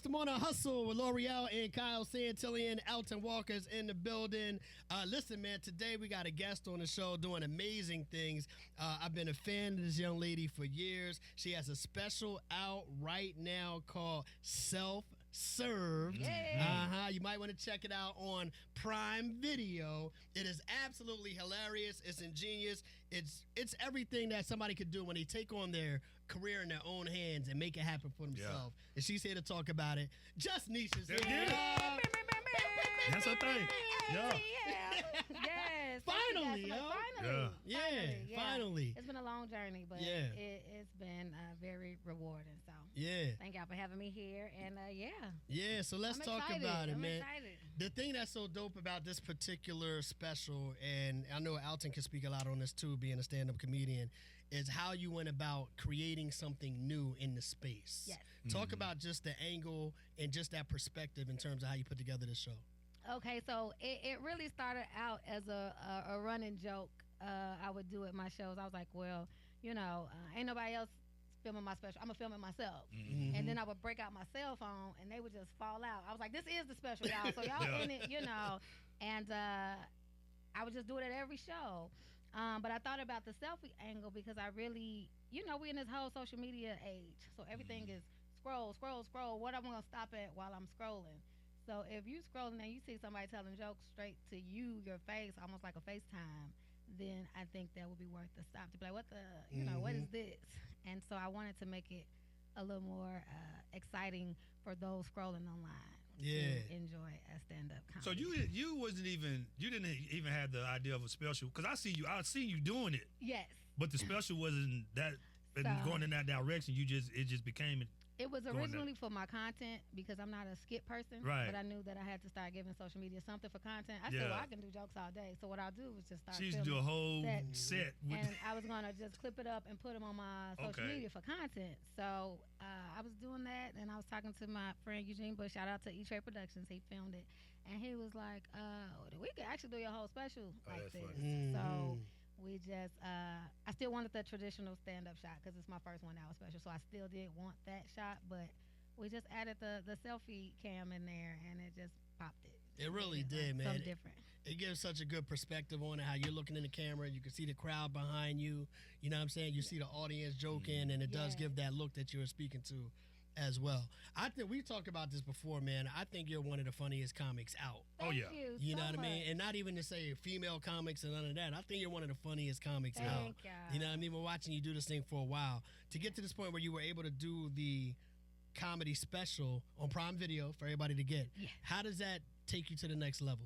What's the morning hustle with L'Oreal and Kyle Santillian, Elton Walker's in the building. Listen, man, today we got a guest on the show doing amazing things. I've been a fan of this young lady for years. She has a special out right now called Self-Served. You might want to check it out on Prime Video. It is absolutely hilarious. It's ingenious. It's everything that somebody could do when they take on their career in their own hands and make it happen for themselves. Yeah. And she's here to talk about it. Just Nesh is here. That's her thing. Yeah. Yes. Finally, yo. Finally. It's been a long journey, but it's been very rewarding. So thank y'all for having me here. And so let's talk about it, man. Excited. The thing that's so dope about this particular special, and I know Alton can speak a lot on this too, being a stand-up comedian, is how you went about creating something new in the space. Yes. Talk about just the angle and just that perspective in terms of how you put together this show. Okay, so it really started out as a running joke I would do at my shows. I was like, well, ain't nobody else filming my special. I'm going to film it myself. Mm-hmm. And then I would break out my cell phone, and they would just fall out. I was like, this is the special, y'all. So y'all in it, And I would just do it at every show. But I thought about the selfie angle because I really, we're in this whole social media age. So everything is scroll. What am I going to stop at while I'm scrolling? So if you scrolling and you see somebody telling jokes straight to you, your face, almost like a FaceTime, then I think that would be worth the stop to be like, what the, what is this? And so I wanted to make it a little more exciting for those scrolling online to enjoy a stand-up comedy. So you didn't even have the idea of a special, because I seen you doing it. Yes. But the special wasn't that going in that direction. It just became. It was originally for my content because I'm not a skit person, right? But I knew that I had to start giving social media something for content. I said, well, I can do jokes all day. So what I'll do is just start. She used to do a whole set. And I was going to just clip it up and put them on my social media for content. So I was doing that, and I was talking to my friend Eugene Bush. Shout out to E-Trade Productions. He filmed it. And he was like, we could actually do your whole special like this. So we just, I still wanted the traditional stand-up shot because it's my first 1 hour special, so I still did want that shot, but we just added the selfie cam in there, and it just popped it. It really did, man. Something different. It gives such a good perspective on it, how you're looking in the camera, you can see the crowd behind you, you know what I'm saying? You see the audience joking, and it does give that look that you were speaking to as well. I think we talked about this before, man. I think you're one of the funniest comics out. Thank you know what I mean? And not even to say female comics and none of that. I think you're one of the funniest comics out. Thank you. You know what I mean? We're watching you do this thing for a while. To get to this point where you were able to do the comedy special on Prime Video for everybody to get, how does that take you to the next level?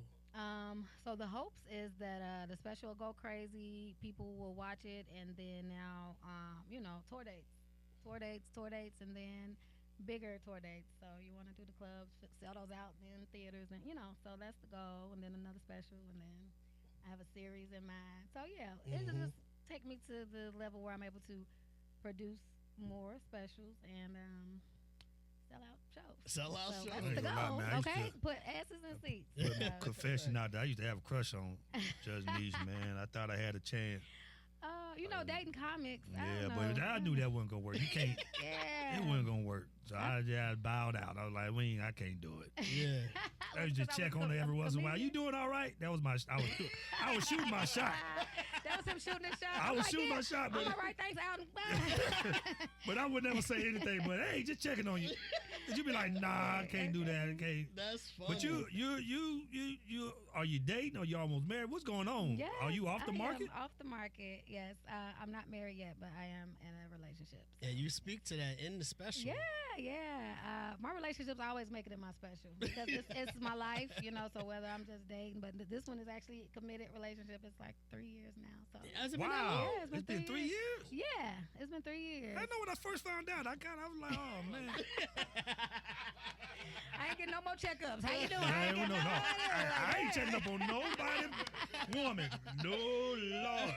So the hopes is that the special will go crazy, people will watch it, and then now, tour dates, and then bigger tour dates. So you want to do the clubs, sell those out in theaters, and so that's the goal. And then another special, and then I have a series in mind. So it'll just take me to the level where I'm able to produce more specials and sell out shows. That's the goal. Okay, put asses in seats. Confession out there, I used to have a crush on Just Nesh, man. I thought I had a chance. Dating comics. But I knew that wasn't gonna work. You can't. It wasn't gonna work. So I just bowed out. I was like, I can't do it. Yeah. I was just check on her every once in a while. You doing all right? That was I was shooting my shot. That was him shooting his shot. I was shooting my shot, but all right, thanks, Alton. But I would never say anything. But hey, just checking on you. You be like, nah, I can't do that. Okay. That's funny. But you are you dating? Or you almost married? What's going on? Yes, are you off the market? Off the market. Yes. I'm not married yet, but I am in a relationship. So. Yeah, you speak to that in the special. Yeah. My relationships always make it in my special because it's my life, So whether I'm just dating, but this one is actually a committed relationship. It's like 3 years now. So wow, it's been 3 years. Yeah, it's been 3 years. I know when I first found out, I was like, oh man. I ain't getting no more checkups. How you doing? I ain't checking up on nobody, woman. No Lord.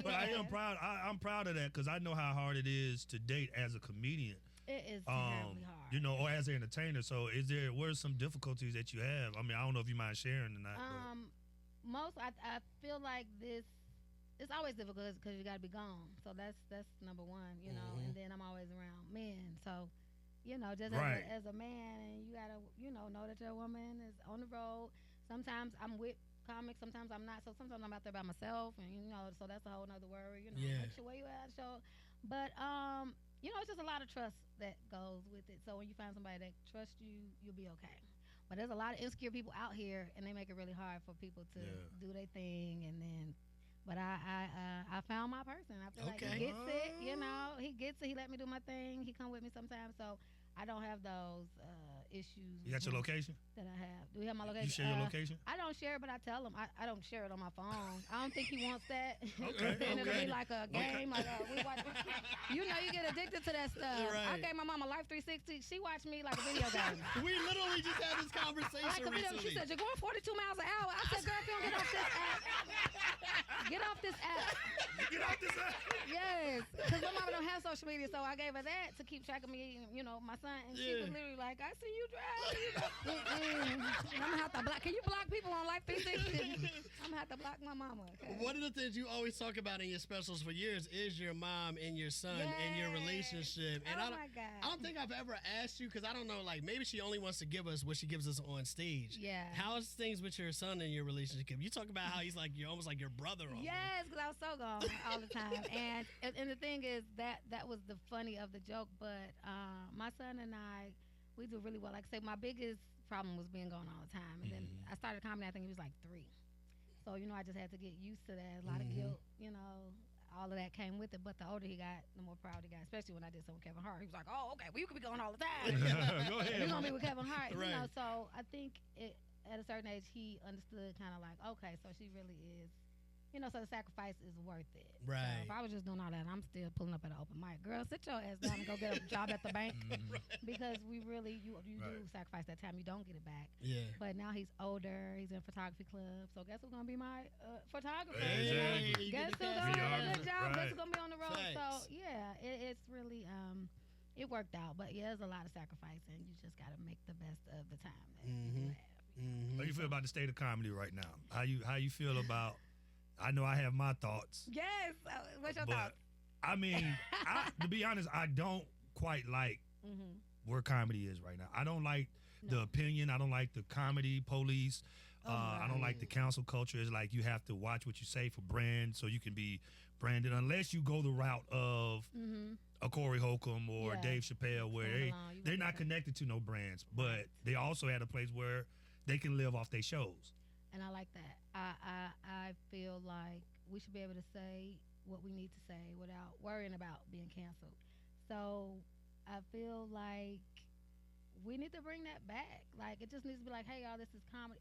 But I am proud. I'm proud of that because I know how hard it is to date as a comedian. It is terribly hard. Or as an entertainer. So what are some difficulties that you have? I mean, I don't know if you mind sharing or not. I feel like this. It's always difficult because you got to be gone. So that's number one, and then I'm always around men. So, just Right. as a man, and you gotta, know that your woman is on the road. Sometimes I'm with comics, sometimes I'm not. So sometimes I'm out there by myself, and so that's a whole nother worry. Yeah. Make sure where you at, show. But it's just a lot of trust that goes with it. So when you find somebody that trusts you, you'll be okay. But there's a lot of insecure people out here, and they make it really hard for people to do their thing, and then. But I found my person. I feel like he gets it. He gets it. He let me do my thing. He come with me sometimes, so I don't have those issues. You got your location? That I have. Do we have my location? You share your location? I don't share it, but I tell him. I don't share it on my phone. I don't think he wants that. Okay, Then it'll okay. be like a game. Like we watch. You get addicted to that stuff. Right. I gave my mom a Life 360. She watched me like a video game. We literally just had this conversation Like a video. recently. She said, "You're going 42 miles an hour." I said, "Girl, if you don't get off this app, get off this app." Get off this app. Yes, because my mama don't have social media, so I gave her that to keep track of me, my son, and she was literally like, "I see you driving." I'm gonna have to block. Can you block people on Life 360? I'm gonna have to block my mama. Okay? One of the things you always talk about in your specials for years is your mom and your son and your relationship. And Oh my God. I don't think I've ever asked you, because I don't know, like maybe she only wants to give us what she gives us on stage. Yeah. How's things with your son and your relationship? You talk about how he's like you're almost like your brother. Almost. Yes, because I was so gone all the time, and the thing is that was the funny of the joke. But my son and I, we do really well. Like I say, my biggest problem was being gone all the time, and then I started comedy. I think he was like 3, so I just had to get used to that. A lot of guilt, all of that came with it. But the older he got, the more proud he got. Especially when I did something with Kevin Hart, he was like, "Oh, okay, well you could be going all the time. Go ahead. You're gonna be with Kevin Hart." Right. So I think at a certain age he understood kind of like, okay, so she really is. So the sacrifice is worth it. Right. So if I was just doing all that, I'm still pulling up at an open mic. Girl, sit your ass down and go get a job at the bank. Because we really, you do sacrifice that time. You don't get it back. Yeah. But now he's older. He's in photography club. So guess who's going to be my photographer? Hey, Guess who's going to get a good job? Guess who's going to be on the road? Facts. So, yeah, it's really, it worked out. But, yeah, there's a lot of sacrifice, and you just got to make the best of the time that you have. How you feel about the state of comedy right now? How you feel about? I know I have my thoughts. Yes. What's your but, thoughts? I mean, to be honest, I don't quite like where comedy is right now. I don't like the opinion. I don't like the comedy police. I don't like the council culture. It's like you have to watch what you say for brand so you can be branded, unless you go the route of a Corey Holcomb or Dave Chappelle, where they're not connected to no brands, but they also at a place where they can live off their shows. And I like that. I feel like we should be able to say what we need to say without worrying about being canceled. So I feel like we need to bring that back. Like, it just needs to be like, hey, y'all, this is comedy.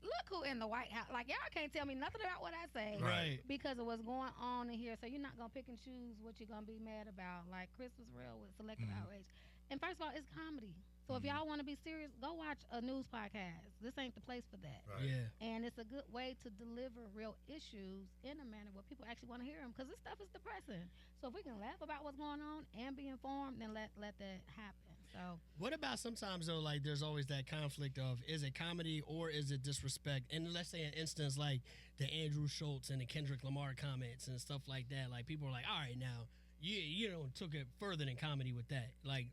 Look who in the White House. Like, y'all can't tell me nothing about what I say. Right. Because of what's going on in here. So you're not going to pick and choose what you're going to be mad about. Like, Chris was real with selective outrage. And first of all, it's comedy. So if y'all want to be serious, go watch a news podcast. This ain't the place for that. Right. Yeah. And it's a good way to deliver real issues in a manner where people actually want to hear them, because this stuff is depressing. So if we can laugh about what's going on and be informed, then let that happen. So What about sometimes though, like there's always that conflict of, is it comedy or is it disrespect? And let's say an instance like the Andrew Schultz and the Kendrick Lamar comments and stuff like that. Like people are like, all right, now you took it further than comedy with that. Like,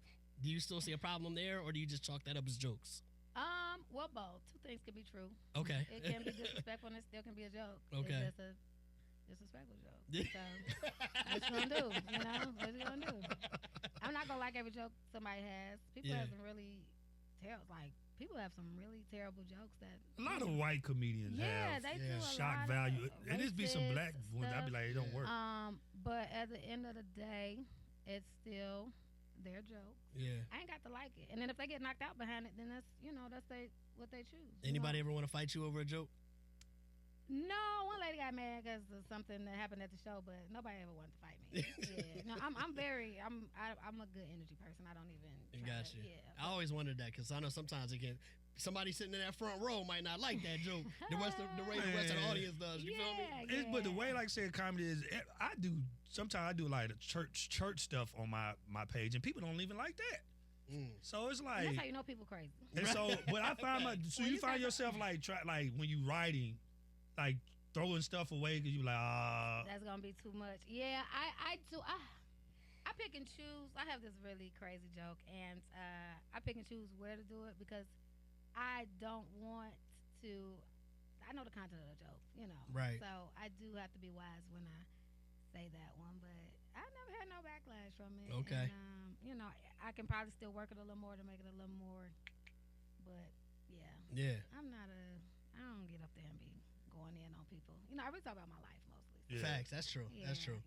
do you still see a problem there, or do you just chalk that up as jokes? well, both. Two things can be true. Okay. It can be disrespectful and it still can be a joke. Okay. It's just a disrespectful joke. So, what you gonna do? What you gonna do? I'm not gonna like every joke somebody has. People have some really people have some really terrible jokes that A lot of white comedians have they do a shock lot value. of It just be some black racist ones. I'd be stuff. like, it don't work. But at the end of the day, it's still their joke. Yeah. I ain't got to like it. And then if they get knocked out behind it, then that's what they choose. Anybody ever want to fight you over a joke? No, one lady got mad because of something that happened at the show, but nobody ever wanted to fight me. Yeah, no, I'm a good energy person. I don't even. Gotcha. Yeah. I always wondered that, because I know sometimes somebody sitting in that front row might not like that joke the way the rest of the audience does. You feel me? But the way, like I said, comedy is, sometimes I do like the church stuff on my page, and people don't even like that. So it's like, And that's how you know people crazy. and so, but I find you find yourself like when you writing, like throwing stuff away because you like, That's gonna be too much. Yeah, I do. I I pick and choose. I have this really crazy joke, and I pick and choose where to do it because I don't want to. I know the content of the joke, Right. So I do have to be wise when I say that one, but I never had no backlash from it. Okay. And, I can probably still work it a little more to make it a little more, but yeah. Yeah. I don't get up there and be going in on people. I really talk about my life mostly. Yeah. Facts. That's true. Yeah, That's true.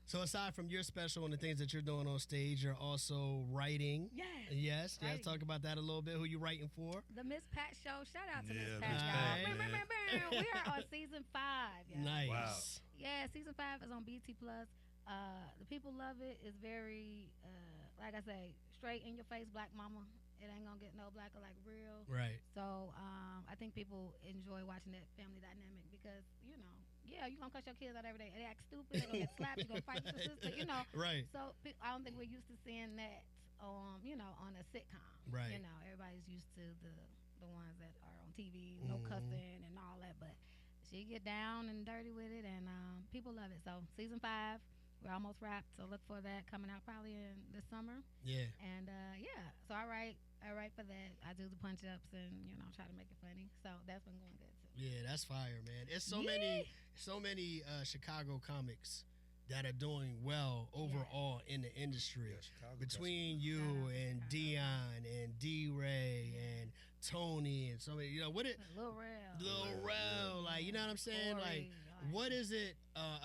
So aside from your special and the things that you're doing on stage, you're also writing. Yes. Yes. Writing. Talk about that a little bit. Who you writing for? The Miss Pat Show. Shout out to Miss Yeah, Pat, Miss y'all. Pat, We are on season 5. Y'all. Nice. Wow. Yeah, season 5 is on BT Plus. The people love it. It's very, like I say, straight in your face, black mama. It ain't gonna get no blacker, like real. Right. So I think people enjoy watching that family dynamic because you're gonna cuss your kids out every day. They act stupid. They're gonna get slapped. You're gonna fight with your sister. Right. So I don't think we're used to seeing that on a sitcom. Right. Everybody's used to the ones that are on TV, no cussing and all that. But she get down and dirty with it, and people love it. So season 5, we're almost wrapped. So look for that coming out probably in this summer. Yeah. And so I write for that. I do the punch ups and try to make it funny. So that's been going good too. Yeah, that's fire, man. It's so many Chicago comics that are doing well overall in the industry. Between you and Dion and DeRay and Tony and so many, Lil Rel, like, you know what I'm saying? Corey, like, what is it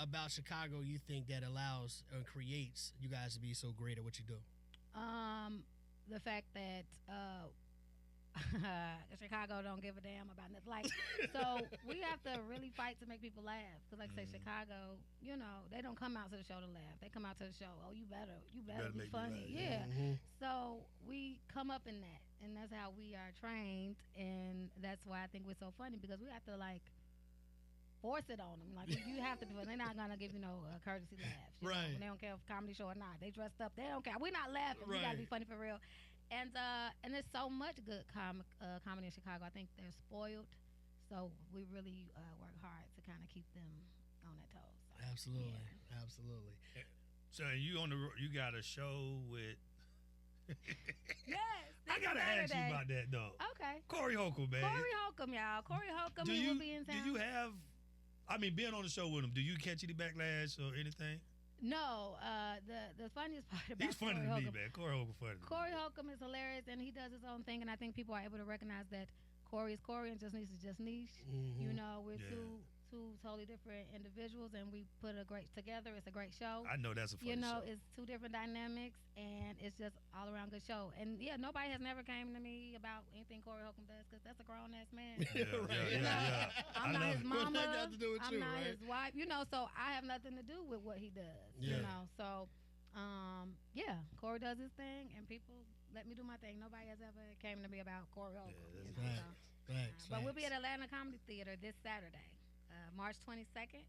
about Chicago you think that allows or creates you guys to be so great at what you do? The fact that Chicago don't give a damn about nothing. Like, so we have to really fight to make people laugh. Cause like say Chicago, they don't come out to the show to laugh. They come out to the show. Oh, you better be funny. Yeah. So we come up in that, and that's how we are trained, and that's why I think we're so funny because we have to like force it on them. Like you have to do it. They're not gonna give a courtesy laugh. Right. They don't care if comedy show or not. They dressed up. They don't care. We're not laughing. We gotta be funny for real. And there's so much good comedy in Chicago. I think they're spoiled, so we really work hard to kind of keep them on their toes. So, Absolutely. yeah. Absolutely. So you you got a show with. Yes. I gotta ask you about that though. Okay. Corey Holcomb, man. Corey Holcomb, y'all. Corey Holcomb, he will be in town. Do you have? Being on the show with him, do you catch any backlash or anything? No, the funniest part about He's funny Corey to me, Holcomb, man. Corey Holcomb funny. Corey Holcomb is hilarious, and he does his own thing, and I think people are able to recognize that Corey is Corey and Just Nesh is Just Nesh. We're two totally different individuals, and we put together. It's a great show. I know that's a funny show. It's two different dynamics, and it's just all around good show. And yeah, nobody has never came to me about anything Corey Holcomb does because that's a grown ass man. Yeah. I'm not his mama. What that got to do with I'm you, not right? his wife. So I have nothing to do with what he does. So Corey does his thing, and people let me do my thing. Nobody has ever came to me about Corey Holcomb. But we'll be at Atlanta Comedy Theater this Saturday. March 22nd.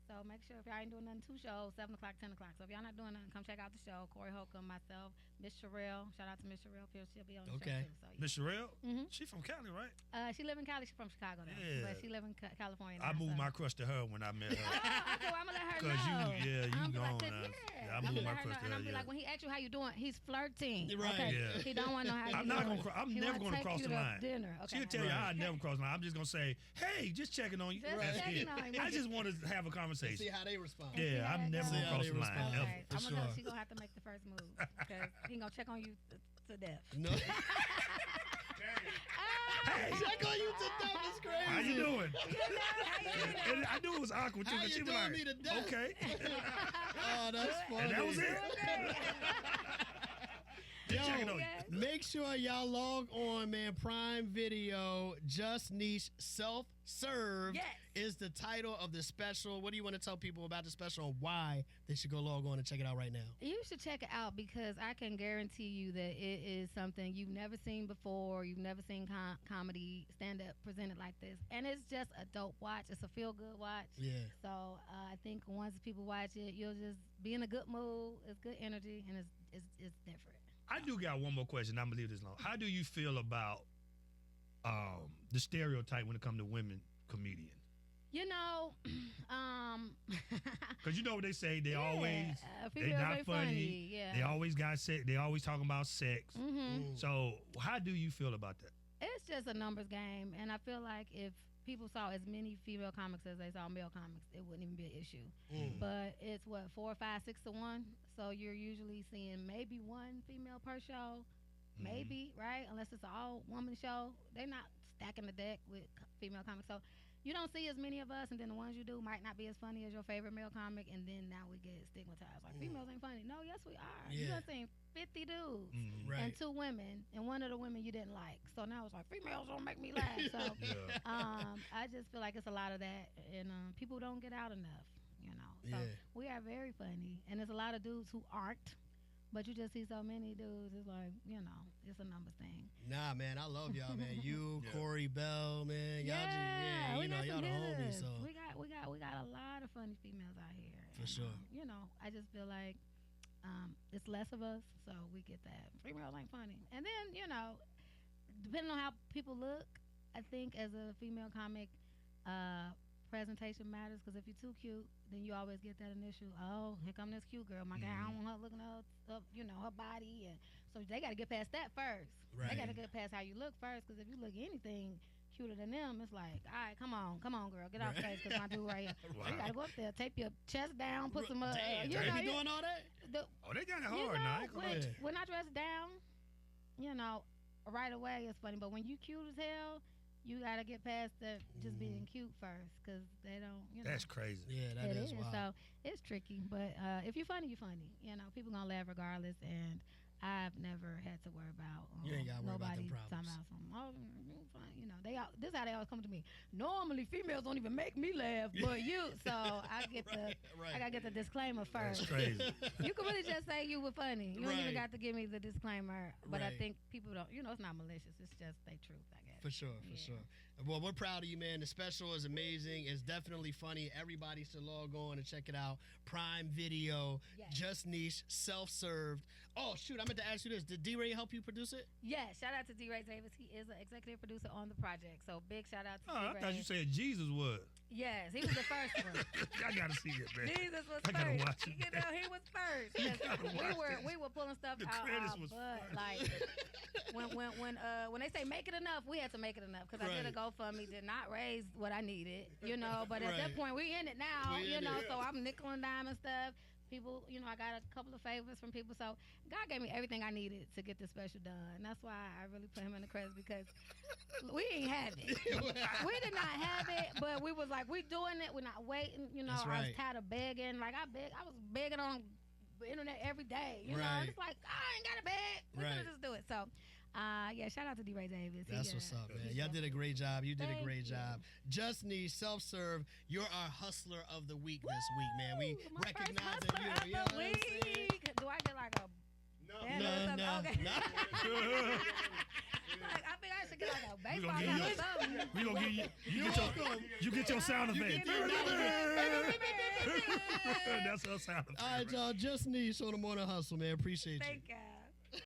So make sure if y'all ain't doing nothing, 2 shows, 7 o'clock, 10 o'clock. So if y'all not doing nothing, come check out the show. Corey Holcomb, myself, Miss Sherelle. Shout out to Miss Sherelle. She'll be on the show too. So, Miss Sherelle? She from Cali, right? She live in Cali. She's from Chicago though. Yeah. But she live in California now. I moved my crush to her when I met her. Okay, well, I'm gonna let her know. Because you gone like, now. Yeah, I moved my crush to and her. I'm be like, when he asks you how you doing, he's flirting. Right. Okay. Yeah. He don't want to know how you doing. I'm never gonna cross the line. Dinner. Okay. She'll tell you I never cross the line. I'm just gonna say, hey, just checking on you. Just That's checking it. on you. I just want to have a conversation. See how they respond. Yeah, I'm never gonna cross the line. Okay. Ever. I'm gonna know she's gonna have to make the first move because he gonna check on you to death. No. Hey, Check on you to death is crazy. how you doing? How And I knew it was awkward too. How Cause you she was doing like, me to death? okay. Oh, that's funny. And that was it. Yo, Checking on you. Yes. make sure y'all log on, man. Prime Video, Just Nesh Self-Serve Yes. is the title of the special. What do you want to tell people about the special and why they should go log on and check it out right now? You should check it out because I can guarantee you that it is something you've never seen before. You've never seen comedy stand-up presented like this. And it's just a dope watch. It's a feel-good watch. Yeah. So I think once people watch it, you'll just be in a good mood. It's good energy, and it's different. I do got one more question. I'm gonna leave this alone. How do you feel about the stereotype when it comes to women comedian? You know, Because you know what they say, they females not ain't funny. Yeah. They always got sex. They always talking about sex. Mm-hmm. So how do you feel about that? It's just a numbers game, and I feel like if people saw as many female comics as they saw male comics, it wouldn't even be an issue. But it's 4 or 5, 6 to 1. So you're usually seeing maybe one female per show, maybe, right? Unless it's an all woman show, they're not stacking the deck with female comics. So you don't see as many of us, and then the ones you do might not be as funny as your favorite male comic, and then now we get stigmatized. Like, females ain't funny. No, yes, we are. Yeah. You done seen 50 dudes and 2 women, and one of the women you didn't like. So now it's like, females don't make me laugh. So I just feel like it's a lot of that, and people don't get out enough, you know. So we are very funny, and there's a lot of dudes who aren't. But you just see so many dudes. It's like, you know, it's a numbers thing. Nah, man, I love y'all, man. You, Corey Bell, man, y'all we got y'all the homies. So we got a lot of funny females out here. For sure. You know, I just feel like it's less of us, so we get that. Females ain't funny. And then, you know, depending on how people look, I think as a female comic, presentation matters, because if you're too cute, then you always get that initial, oh, here come this cute girl. My God, I don't want her looking up, you know, her body. And so they got to get past that first. Right. They got to get past how you look first, because if you look anything cuter than them, it's like, all right, come on, girl, get off stage, because my dude right here. Wow. You got to go up there, tape your chest down, put some, damn, you they know, be doing all that? They got it you hard know, now. when I dress down, you know, right away it's funny, but when you cute as hell, you gotta get past the just being cute first, because they don't, you know. That's crazy. Yeah, that is wild. So it's tricky, but if you're funny, you're funny. You know, people gonna laugh regardless, and I've never had to worry about You ain't gotta worry about nobody them problems. talking about something. Oh, you funny. You know, this is how they always come to me. Normally, females don't even make me laugh, but you. So I get the I gotta get the disclaimer first. That's crazy. You can really just say you were funny. You don't even Right. got to give me the disclaimer. But I Right. think people don't. You know, it's not malicious. It's just they truth, I guess. For sure. Well, we're proud of you, man. The special is amazing. It's definitely funny. Everybody should log on and check it out. Prime Video, Yes. Just Nesh, self-served. Oh, shoot, I meant to ask you this. Did DeRay help you produce it? Yes, shout out to DeRay Davis. He is an executive producer on the project. So big shout out to Oh, I DeRay. thought you said Jesus was. Yes, he was the first one. I gotta see it, man. Jesus was I gotta first. watch it, You know, he was first. You Yes, gotta watch this. we were pulling stuff The out credits our was butt. fire. Like when they say make it enough, we had to make it enough, because I did a GoFundMe, did not raise what I needed, you know. But at that Right. point, we in it now, We you in know. it. So I'm nickel and dime and stuff. People, you know, I got a couple of favors from people. So God gave me everything I needed to get this special done. And that's why I really put him in the credits, because we ain't have it. We did not have it, but we was like, we doing it. We're not waiting. You know, That's I was right. tired of begging. Like I was begging on the internet every day. You know, Right. it's like, I ain't got to beg. We're Right. going to just do it. So, yeah, shout out to DeRay Davis. That's what's up, man. Y'all did a great job. You did a Thank great you. job. Just Nesh, self-serve. You're our hustler of the week this week, man. We Woo! My first recognize hustler you. of You know the what I'm saying? week. Do I get like a banner or something? Okay. Like, I think I should get like a We baseball gonna give cap you or something. We gonna give you get your sound effect. That's our sound effect. All right, y'all. Just Nesh on the Morning Hustle, man. Appreciate you. Thank God.